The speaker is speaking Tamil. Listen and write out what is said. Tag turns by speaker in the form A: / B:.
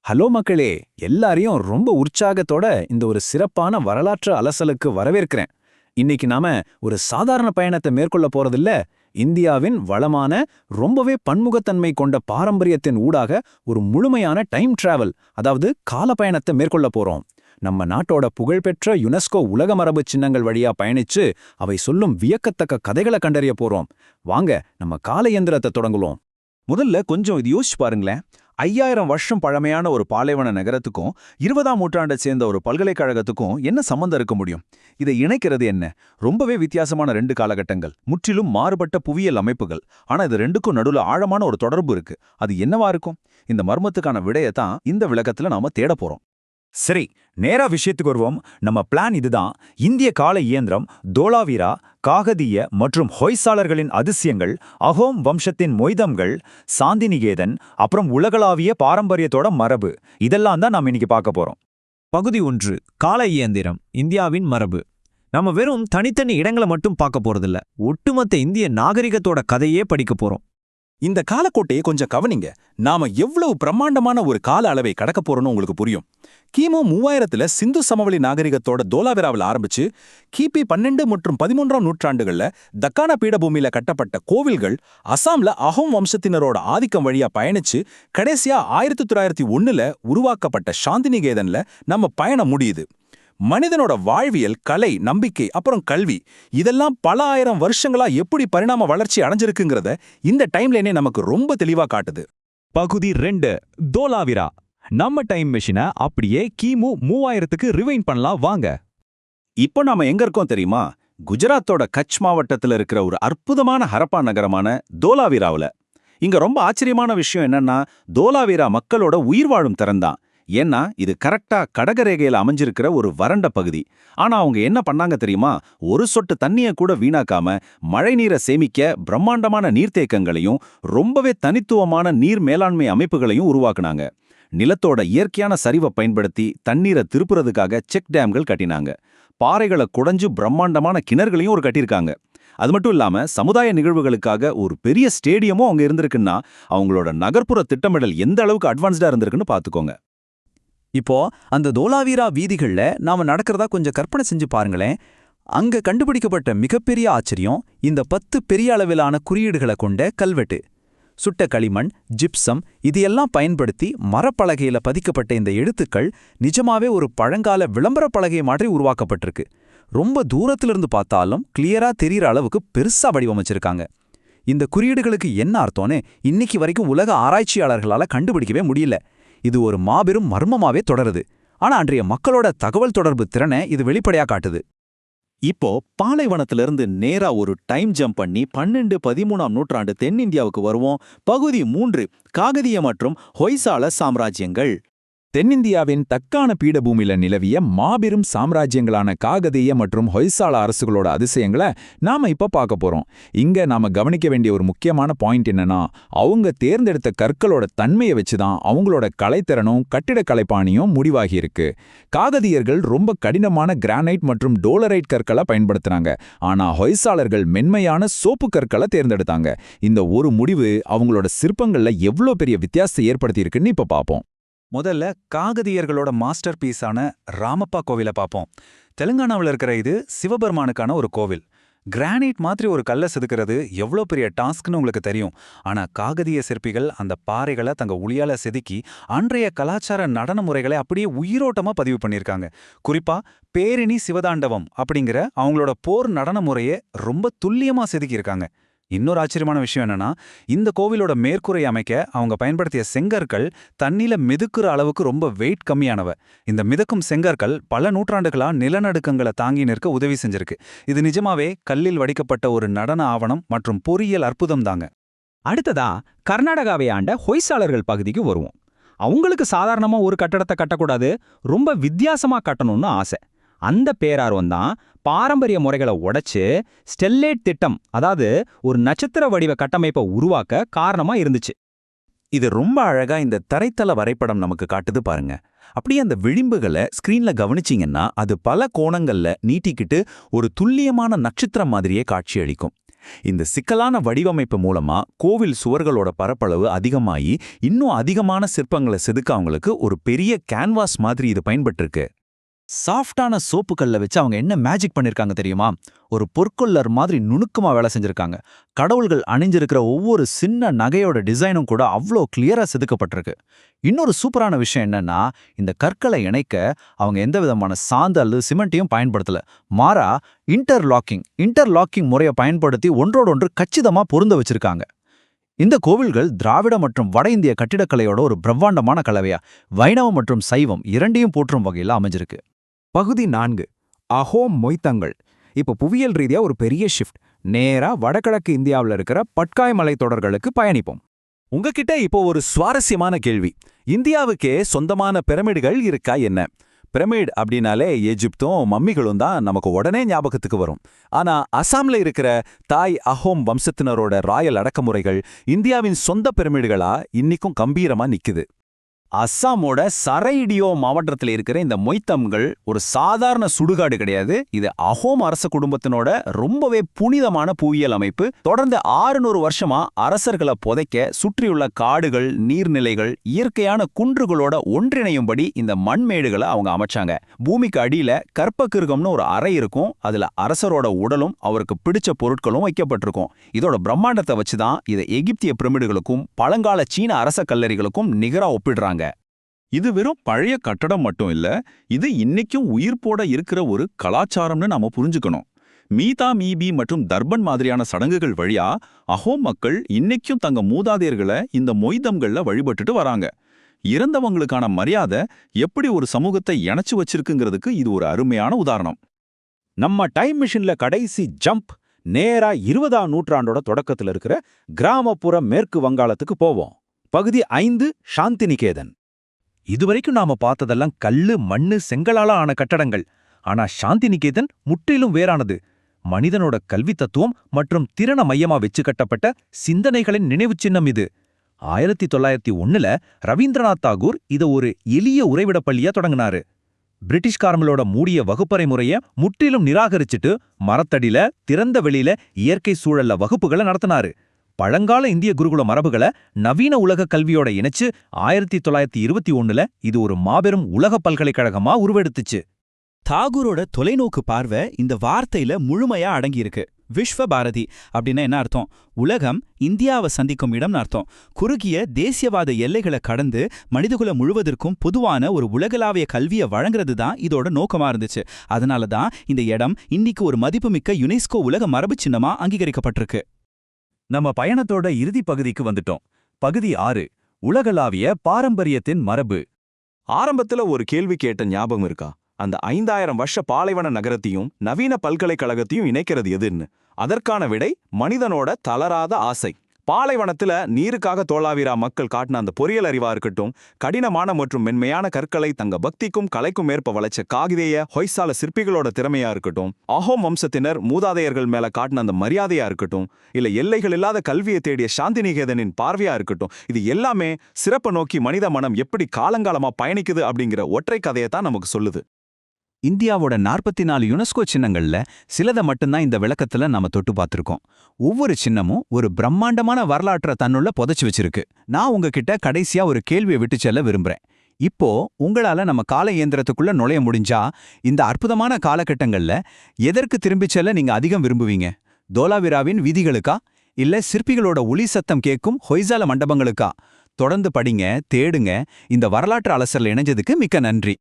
A: ஹலோ மக்களே, எல்லாரையும் ரொம்ப உற்சாகத்தோட இந்த ஒரு சிறப்பான வரலாற்று அலசலுக்கு வரவேற்கிறேன். இன்னைக்கு நாம ஒரு சாதாரண பயணத்தை மேற்கொள்ள போறதில்ல, இந்தியாவின் வளமான, ரொம்பவே பன்முகத்தன்மை கொண்ட பாரம்பரியத்தின் ஊடாக ஒரு முழுமையான டைம் டிராவல், அதாவது கால பயணத்தை மேற்கொள்ள போறோம். நம்ம நாட்டோட புகழ்பெற்ற யுனெஸ்கோ உலக மரபு சின்னங்கள் வழியா பயணிச்சு அவை சொல்லும் வியக்கத்தக்க கதைகளை கண்டறிய போறோம். வாங்க நம்ம கால இயந்திரத்தை தொடங்குவோம்.
B: முதல்ல கொஞ்சம் இது யோசிச்சு பாருங்களேன். 5000 வருஷம் பழமையான ஒரு பாலைவன நகரத்துக்கும் 20ஆம் நூற்றாண்டை சேர்ந்த ஒரு பல்கலைக்கழகத்துக்கும் என்ன சம்பந்தம் இருக்க முடியும்? இதை இணைக்கிறது என்ன? ரொம்பவே வித்தியாசமான ரெண்டு காலகட்டங்கள், முற்றிலும் மாறுபட்ட புவியியல் அமைப்புகள். ஆனா இது ரெண்டுக்கும் நடுவுல ஆழமான ஒரு தொடர்பு இருக்கு. அது என்னவா இருக்கும்? இந்த மர்மத்துக்கான விடையை தான் இந்த விளக்கத்துல நாம தேட போறோம்.
C: சரி, நேரா விஷயத்துக்கு வருவோம். நம்ம பிளான் இதுதான். இந்திய கால இயந்திரம், தோலாவீரா, காகதீய மற்றும் ஹொய்சாளர்களின் அதிசயங்கள், அஹோம் வம்சத்தின் மொய்தம்கள், சாந்திநிகேதன், அப்புறம் உலகளாவிய பாரம்பரியத்தோட மரபு, இதெல்லாம் தான் நாம் இன்னைக்கு பார்க்க போறோம்.
D: பகுதி 1. கால இயந்திரம், இந்தியாவின் மரபு. நம்ம வெறும் தனித்தனி இடங்களை மட்டும் பார்க்க போறதில்ல, ஒட்டுமொத்த இந்திய நாகரிகத்தோட கதையே படிக்க போறோம்.
B: இந்த காலக்கோட்டையை கொஞ்சம் கவனிங்க. நாம எவ்வளவு பிரம்மாண்டமான ஒரு கால அளவை கடக்க போறோம்னு உங்களுக்கு புரியும். கிமு 3000ல சிந்து சமவெளி நாகரிகத்தோட தோலாவிராவில் ஆரம்பிச்சு கிபி 12 மற்றும் 13ஆம் நூற்றாண்டுகள்ல தக்கான பீடபூமியில கட்டப்பட்ட கோவில்கள், அசாம்ல அஹோம் வம்சத்தினரோட ஆதிக்கம் வழியா பயணிச்சு கடைசியா 1901ல உருவாக்கப்பட்ட சாந்திநிகேதன்ல நம்ம பயணம் முடியுது. மனிதனோட வாழ்வியல், கலை, நம்பிக்கை, அப்புறம் கல்வி, இதெல்லாம் பல ஆயிரம் வருஷங்களா எப்படி பரிணாம வளர்ச்சி அடைஞ்சிருக்குங்கிறத இந்த டைம்லைனே நமக்கு ரொம்ப தெளிவா காட்டுது.
C: பகுதி 2. தோலாவிரா. நம்ம டைம் மெஷினை அப்படியே கிமு 3000க்கு ரிவைண்ட் பண்ணலாம் வாங்க.
B: இப்போ நாம எங்க இருக்கோம் தெரியுமா? குஜராத்தோட கட்ச் மாவட்டத்துல இருக்கிற ஒரு அற்புதமான ஹரப்பா நகரமான தோலாவிராவுல. இங்க ரொம்ப ஆச்சரியமான விஷயம் என்னன்னா, தோலாவிரா மக்களோட உயிர் வாழும் திறன்தான். ஏன்னா இது கரெக்டா கடகரேகையில அமைஞ்சிருக்கிற ஒரு வறண்ட பகுதி. ஆனா அவங்க என்ன பண்ணாங்க தெரியுமா? ஒரு சொட்டு தண்ணிய கூட வீணாக்காம மழை நீரை சேமிக்க பிரம்மாண்டமான நீர்த்தேக்கங்களையும் ரொம்பவே தனித்துவமான நீர் மேலாண்மை அமைப்புகளையும் உருவாக்குனாங்க. நிலத்தோட இயற்கையான சரிவை பயன்படுத்தி தண்ணீரை திருப்புறதுக்காக செக் டேம்கள் கட்டினாங்க. பாறைகளை குடைஞ்சு பிரம்மாண்டமான கிணறுகளையும் ஒரு கட்டியிருக்காங்க. அது மட்டும் இல்லாம சமுதாய நிகழ்வுகளுக்காக ஒரு பெரிய ஸ்டேடியமும் அவங்க இருந்திருக்குன்னா அவங்களோட நகர்ப்புற திட்டமிடல் எந்த அளவுக்கு அட்வான்ஸ்டா இருந்திருக்குன்னு பாத்துக்கோங்க.
D: இப்போ அந்த தோலாவீரா வீதிகள்ல நாம நடக்கிறதா கொஞ்சம் கற்பனை செஞ்சு பாருங்களேன். அங்க கண்டுபிடிக்கப்பட்ட மிகப்பெரிய ஆச்சரியம் இந்த 10 பெரிய அளவிலான குறியீடுகளை கொண்ட கல்வெட்டு. சுட்ட களிமண், ஜிப்சம் இதையெல்லாம் பயன்படுத்தி மரப்பலகையில பதிக்கப்பட்ட இந்த எழுத்துக்கள் நிஜமாவே ஒரு பழங்கால விளம்பர பலகை மாதிரி உருவாக்கப்பட்டிருக்கு. ரொம்ப தூரத்திலிருந்து பார்த்தாலும் கிளியரா தெரியற அளவுக்கு பெருசா வடிவமைச்சிருக்காங்க. இந்த குறியீடுகளுக்கு என்ன அர்த்தம்னு இன்னைக்கு வரைக்கும் உலக ஆராய்ச்சியாளர்களால கண்டுபிடிக்கவே முடியல. இது ஒரு மாபெரும் மர்மமாவே தொடருது. ஆனா அன்றைய மக்களோட தகவல் தொடர்பு திறனை இது வெளிப்படையா காட்டுது.
B: இப்போ பாலைவனத்திலிருந்து நேரா ஒரு டைம் ஜம்ப் பண்ணி 12-13ஆம் நூற்றாண்டு தென்னிந்தியாவுக்கு வருவோம். பகுதி 3. காகதிய மற்றும் ஹொய்சால சாம்ராஜ்யங்கள்.
C: தென்னிந்தியாவின் தக்கான பீடபூமியில நிலவிய மாபெரும் சாம்ராஜ்யங்களான காகதீய மற்றும் ஹொய்சால அரசுகளோட அதிசயங்களை நாம இப்ப பார்க்க போறோம். இங்க நாம கவனிக்க வேண்டிய ஒரு முக்கியமான பாயிண்ட் என்னன்னா, அவங்க தேர்ந்தெடுத்த கற்களோட தன்மையை வச்சுதான் அவங்களோட கலைத்திறனும் கட்டிடக்கலைப்பாணியும் முடிவாகி இருக்கு. காகதியர்கள் ரொம்ப கடினமான கிரானைட் மற்றும் டோலரைட் கற்களை பயன்படுத்துறாங்க. ஆனா ஹொய்சாலர்கள் மென்மையான சோப்பு கற்களை தேர்ந்தெடுத்தாங்க. இந்த ஒரு முடிவு அவங்களோட சிற்பங்கள்ல எவ்வளோ பெரிய வித்தியாசத்தை ஏற்படுத்தி இருக்குன்னு இப்ப பார்ப்போம்.
A: முதல்ல காகதியர்களோட மாஸ்டர் பீஸான ராமப்பா கோவிலை பார்ப்போம். தெலுங்கானாவில் இருக்கிற இது சிவபெருமானுக்கான ஒரு கோவில். கிரானைட் மாதிரி ஒரு கல்லை செதுக்கிறது எவ்வளோ பெரிய டாஸ்க்னு உங்களுக்கு தெரியும். ஆனால் காகதிய சிற்பிகள் அந்த பாறைகளை தங்க உளியால செதுக்கி அன்றைய கலாச்சார நடன முறைகளை அப்படியே உயிரோட்டமாக பதிவு பண்ணியிருக்காங்க. குறிப்பாக பேரினி சிவதாண்டவம் அப்படிங்கிற அவங்களோட போர் நடன முறையை ரொம்ப துல்லியமாக செதுக்கியிருக்காங்க. இன்னொரு ஆச்சரியமான விஷயம் என்னன்னா, இந்த கோவிலோட மேற்கூரை அமைக்க அவங்க பயன்படுத்திய செங்கற்கள் தண்ணியில மிதக்குற அளவுக்கு ரொம்ப வெயிட் கம்மியானவ. இந்த மிதக்கும் செங்கற்கள் பல நூற்றாண்டுகளா நிலநடுக்கங்களை தாங்கி நிற்க உதவி செஞ்சிருக்கு. இது நிஜமாவே கல்லில் வடிக்கப்பட்ட ஒரு நடன ஆவணம் மற்றும் பொறியியல் அற்புதம் தாங்க.
C: அடுத்ததா கர்நாடகாவை ஆண்ட ஹொய்சாளர்கள் பகுதிக்கு வருவோம். அவங்களுக்கு சாதாரணமா ஒரு கட்டடத்தை கட்டக்கூடாது, ரொம்ப வித்தியாசமா கட்டணும்னு ஆசை. அந்த பேரார்வம் தான் பாரம்பரிய முறைகளை உடைச்சு ஸ்டெல்லேட் திட்டம், அதாவது ஒரு நட்சத்திர வடிவ கட்டமைப்பை உருவாக்க காரணமா இருந்துச்சு.
B: இது ரொம்ப அழகா இந்த தரைத்தள வரைபடம் நமக்கு காட்டுது பாருங்க. அப்படியே அந்த விளிம்புகளை ஸ்கிரீன்ல கவனிச்சிங்கன்னா அது பல கோணங்கள்ல நீட்டிக்கிட்டு ஒரு துல்லியமான நட்சத்திரம் மாதிரியே காட்சியளிக்கும். இந்த சிக்கலான வடிவமைப்பு மூலமா கோவில் சுவர்களோட பரப்பளவு அதிகமாகி இன்னும் அதிகமான சிற்பங்களை செதுக்க அவங்களுக்கு ஒரு பெரிய கேன்வாஸ் மாதிரி இது பயன்பட்டிருக்கு.
D: சாஃப்டான சோப்பு கல்லை வச்சு அவங்க என்ன மேஜிக் பண்ணிருக்காங்க தெரியுமா? ஒரு பொற்கொல்லர் மாதிரி நுணுக்கமா வேலை செஞ்சிருக்காங்க. கடவுள்கள் அணிஞ்சிருக்கிற ஒவ்வொரு சின்ன நகையோட டிசைனும் கூட அவ்வளோ கிளியரா செதுக்கப்பட்டிருக்கு. இன்னொரு சூப்பரான விஷயம் என்னன்னா, இந்த கற்களை இணைக்க அவங்க எந்த விதமான சாந்து அல்லது சிமெண்ட்டையும் பயன்படுத்தல. மாறா இன்டர்லாக்கிங் முறையை பயன்படுத்தி ஒன்றோடொன்று கச்சிதமா பொருந்த வச்சிருக்காங்க. இந்த கோவில்கள் திராவிட மற்றும் வட இந்திய கட்டிடக்கலையோட ஒரு பிரம்மாண்டமான கலவையா வைணவம் மற்றும் சைவம் இரண்டையும் போற்றும் வகையில் அமைஞ்சிருக்கு.
C: பகுதி 4 அஹோம் மொய்தங்கள். இப்போ புவியியல் ரீதியா ஒரு பெரிய ஷிஃப்ட். நேரா வடகிழக்கு இந்தியாவில் இருக்கிற பட்காய் மலைத்தொடர்களுக்கு பயணிப்போம்.
B: உங்ககிட்ட இப்போ ஒரு சுவாரஸ்யமான கேள்வி. இந்தியாவுக்கே சொந்தமான பிரமிடுகள் இருக்கா என்ன? பிரமிட் அப்படின்னாலே எஜிப்தும் மம்மிகளும் தான் நமக்கு உடனே ஞாபகத்துக்கு வரும். ஆனா அசாம்ல இருக்கிற தாய் அஹோம் வம்சத்தினரோட ராயல் அடக்குமுறைகள் இந்தியாவின் சொந்த பிரமிடுகளா இன்னிக்கும் கம்பீரமா நிக்குது.
D: அஸ்ஸாமோட சரைடியோ மாவட்டத்தில் இருக்கிற இந்த மொய்தம்கள் ஒரு சாதாரண சுடுகாடு கிடையாது. இது அஹோம் அரச குடும்பத்தினோட ரொம்பவே புனிதமான புவியியல் அமைப்பு. தொடர்ந்து 600 வருஷமா அரசர்களை புதைக்க சுற்றியுள்ள காடுகள், நீர்நிலைகள், இயற்கையான குன்றுகளோட ஒன்றிணையும்படி இந்த மண்மேடுகளை அவங்க அமைச்சாங்க. பூமிக்கு அடியில கற்பகிருகம்னு ஒரு அறை இருக்கும். அதுல அரசரோட உடலும் அவருக்கு பிடிச்ச பொருட்களும் வைக்கப்பட்டிருக்கும். இதோட பிரம்மாண்டத்தை வச்சுதான் இதை எகிப்திய பிரமிடுகளுக்கும் பழங்கால சீன அரச கல்லறைகளுக்கும் நிகரா ஒப்பிடுறாங்க.
B: இது வெறும் பழைய கட்டடம் மட்டும் இல்ல, இது இன்னைக்கும் உயிர்ப்போட இருக்கிற ஒரு கலாச்சாரம்னு நாம புரிஞ்சுக்கணும். மீதா மீபி மற்றும் தர்பன் மாதிரியான சடங்குகள் வழியா அஹோம் மக்கள் இன்னைக்கும் தங்க மூதாதையர்களை இந்த மொய்தம்கள்ல வழிபட்டுட்டு வராங்க. இறந்தவங்களுக்கான மரியாதை எப்படி ஒரு சமூகத்தை இணைச்சு வச்சிருக்குங்கிறதுக்கு இது ஒரு அருமையான உதாரணம்.
C: நம்ம டைம் மிஷின்ல கடைசி ஜம்ப் நேரா 20ஆம் நூற்றாண்டோட தொடக்கத்துல இருக்கிற கிராமப்புற மேற்கு வங்காளத்துக்கு போவோம். பகுதி 5 சாந்திநிகேதன்.
D: இதுவரைக்கும் நாம பார்த்ததெல்லாம் கல்லு, மண்ணு, செங்கலால ஆன கட்டடங்கள். ஆனா சாந்திநிகேதன் முற்றிலும் வேறானது. மனிதனோட கல்வி தத்துவம் மற்றும் திறனை மையமா வச்சு கட்டப்பட்ட சிந்தனைகளின் நினைவு சின்னம் இது. 1901ல ரவீந்திரநாத் தாகூர் இத ஒரு எளிய உறைவிட பள்ளியா தொடங்கினாரு. பிரிட்டிஷ்காரங்களோட மூடிய வகுப்பறை முறைய முற்றிலும் நிராகரிச்சுட்டு மரத்தடியில திறந்த வெளியில இயற்கை சூழல்ல வகுப்புகளை நடத்தினாரு. பழங்கால இந்திய குருகுல மரபுகளை நவீன உலக கல்வியோட இணைச்சு 1921ல இது ஒரு மாபெரும் உலக பல்கலைக்கழகமா உருவெடுத்துச்சு.
E: தாகூரோட தொலைநோக்கு பார்வை இந்த வார்த்தையில முழுமையா அடங்கியிருக்கு. விஸ்வ பாரதி அப்படின்னா என்ன அர்த்தம்? உலகம் இந்தியாவை சந்திக்கும் இடம்னு அர்த்தம். குறுகிய தேசியவாத எல்லைகளை கடந்து மனிதகுலம் முழுவதற்கும் பொதுவான ஒரு உலகளாவிய கல்வியை வழங்குறது தான் இதோட நோக்கமா இருந்துச்சு. அதனால தான் இந்த இடம் இன்னைக்கு ஒரு மதிப்புமிக்க யுனெஸ்கோ உலக மரபு சின்னமா அங்கீகரிக்கப்பட்டிருக்கு.
D: நம்ம பயணத்தோட இறுதி பகுதிக்கு வந்துட்டோம். பகுதி 6 உலகளாவிய பாரம்பரியத்தின் மரபு.
B: ஆரம்பத்துல ஒரு கேள்வி கேட்ட ஞாபகம் இருக்கா? அந்த 5000 வருஷ பாலைவன நகரத்தையும் நவீன பல்கலைக்கழகத்தையும் இணைக்கிறது எதுன்னு? அதற்கான விடை மனிதனோட தளராத ஆசை. பாலைவனத்துல நீருக்காக தோலாவிரா மக்கள் காட்டின அந்த பொறியியல் அறிவா இருக்கட்டும், கடினமான மற்றும் மென்மையான கற்களை தங்க பக்திக்கும் கலைக்கும் மேற்ப வளைச்ச காகிதேய ஹொய்சால சிற்பிகளோட திறமையா இருக்கட்டும், அஹோம் வம்சத்தினர் மூதாதையர்கள் மேல காட்டின அந்த மரியாதையா இருக்கட்டும், இல்ல எல்லைகள் இல்லாத கல்வியை தேடிய சாந்திநிகேதனின் பார்வையா இருக்கட்டும், இது எல்லாமே சிறப்பை நோக்கி மனித மனம் எப்படி காலங்காலமா பயணிக்குது அப்படிங்கிற ஒற்றை கதையை தான் நமக்கு சொல்லுது.
D: இந்தியாவோட 44 யுனெஸ்கோ சின்னங்கள்ல சிலதை மட்டும்தான் இந்த விளக்கத்துல நாம தொட்டு பார்த்திருக்கோம். ஒவ்வொரு சின்னமும் ஒரு பிரம்மாண்டமான வரலாற்றை தன்னுள்ள புதைச்சு வச்சிருக்கு. நான் உங்ககிட்ட கடைசியா ஒரு கேள்வியை விட்டு செல்ல விரும்புறேன். இப்போ உங்களால நம்ம கால இயந்திரத்துக்குள்ள நுழைய முடிஞ்சா இந்த அற்புதமான காலகட்டங்கள்ல எதற்கு திரும்பிச் செல்ல நீங்க அதிகம் விரும்புவீங்க? தோலாவிராவின் வீதிகளுக்கா, இல்ல சிற்பிகளோட ஒளி சத்தம் கேட்கும் ஹொய்சால மண்டபங்களுக்கா? தொடர்ந்து படிங்க, தேடுங்க. இந்த வரலாற்று அலசல்ல இணைஞ்சதுக்கு மிக்க நன்றி.